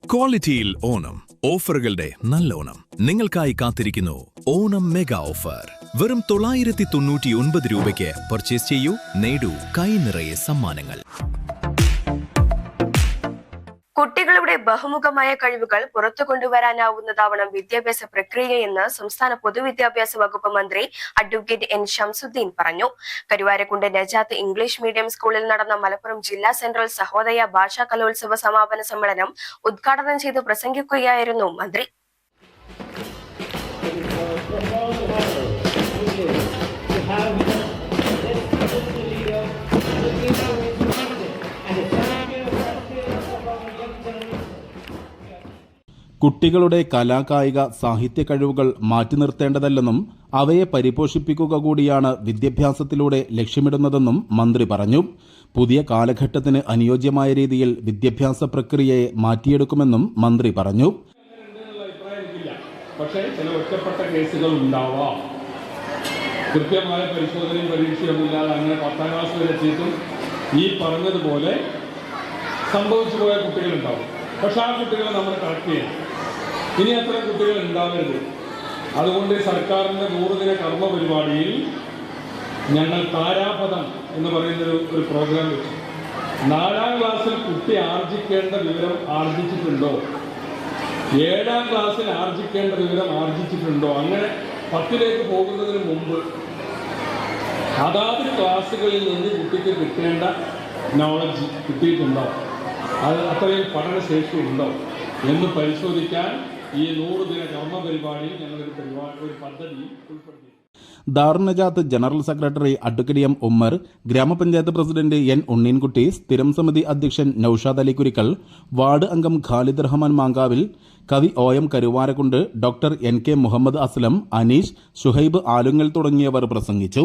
ക്വാളിറ്റിയിൽ ഓണം, ഓഫറുകളുടെ നല്ല ഓണം നിങ്ങൾക്കായി കാത്തിരിക്കുന്നു. ഓണം മെഗാ ഓഫർ വെറും 999 രൂപയ്ക്ക് പർച്ചേസ് ചെയ്യൂ, നേടൂ കൈ നിറയെ സമ്മാനങ്ങൾ. കുട്ടികളുടെ ബഹുമുഖമായ കഴിവുകൾ പുറത്തു കൊണ്ടുവരാനാവുന്നതാവണം വിദ്യാഭ്യാസ പ്രക്രിയയെന്ന് സംസ്ഥാന പൊതുവിദ്യാഭ്യാസ വകുപ്പ് മന്ത്രി അഡ്വക്കേറ്റ് എൻ ശംസുദ്ദീൻ പറഞ്ഞു. കരുവാരക്കുണ്ട് നജാത്ത് ഇംഗ്ലീഷ് മീഡിയം സ്കൂളിൽ നടന്ന മലപ്പുറം ജില്ലാ സെൻട്രൽ സഹോദയ ഭാഷാ കലോത്സവ സമാപന സമ്മേളനം ഉദ്ഘാടനം ചെയ്ത് പ്രസംഗിക്കുകയായിരുന്നു മന്ത്രി. കുട്ടികളുടെ കലാകായിക സാഹിത്യ കഴിവുകൾ മാറ്റി നിർത്തേണ്ടതല്ലെന്നും അവയെ പരിപോഷിപ്പിക്കുക കൂടിയാണ് വിദ്യാഭ്യാസത്തിലൂടെ ലക്ഷ്യമിടുന്നതെന്നും മന്ത്രി പറഞ്ഞു. പുതിയ കാലഘട്ടത്തിന് അനുയോജ്യമായ രീതിയിൽ വിദ്യാഭ്യാസ പ്രക്രിയയെ മാറ്റിയെടുക്കുമെന്നും മന്ത്രി പറഞ്ഞു. പക്ഷേ ചില ഒറ്റപ്പെട്ട കേസുകൾ ഉണ്ടാവാം. കൃത്യമായ പരിശോധനയും പരീക്ഷയൊന്നുമില്ലാതെ അങ്ങനെ 10ാം ക്ലാസ് വരെ എത്തിയിട്ടും ഈ പറഞ്ഞതുപോലെ സംഭവിച്ചു പോയ കുട്ടികളുണ്ടാവും. പക്ഷെ ആ കുട്ടികളെ നമ്മൾ കറക്റ്റ് ചെയ്യണം. ഇനി അത്ര കുട്ടികൾ ഉണ്ടാവരുത്. അതുകൊണ്ട് സർക്കാരിൻ്റെ 100 ദിന കർമ്മ പരിപാടിയിൽ ഞങ്ങൾ താരാപഥം എന്ന് പറയുന്നൊരു പ്രോഗ്രാം വെച്ചു. 4ാം ക്ലാസ്സിൽ കുട്ടി ആർജിക്കേണ്ട വിവരം ആർജിച്ചിട്ടുണ്ടോ, 7ാം ക്ലാസ്സിൽ ആർജിക്കേണ്ട വിവരം ആർജിച്ചിട്ടുണ്ടോ, അങ്ങനെ 10ലേക്ക് പോകുന്നതിന് മുമ്പ് അതാത് ക്ലാസ്സുകളിൽ നിന്ന് കുട്ടിക്ക് കിട്ടേണ്ട നോളജ് കിട്ടിയിട്ടുണ്ടോ, അത് അത്രയും പഠനശേഷി ഉണ്ടോ എന്ന് പരിശോധിക്കാൻ ഈ 100 ദിന കർമ്മ പരിപാടിയിൽ ഞങ്ങളൊരു പദ്ധതി ഉൾപ്പെടുത്തി. Darun Najath general secretary advocate M Ummer, ഗ്രാമപഞ്ചായത്ത് പ്രസിഡന്റ് എൻ ഉണ്ണീൻകുട്ടി, സ്ഥിരം സമിതി അധ്യക്ഷൻ നൌഷാദ് അലി കുരിക്കൽ, വാർഡ് അംഗം ഖാലിദ് റഹ്മാൻ മാങ്കാവിൽ, കവി OM Karuvarakundu, doctor NK Muhammad Aslam, Aneesh, Shuhaib Alungal തുടങ്ങിയവർ പ്രസംഗിച്ചു.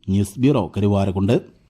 News bureau, Karuvarakundu.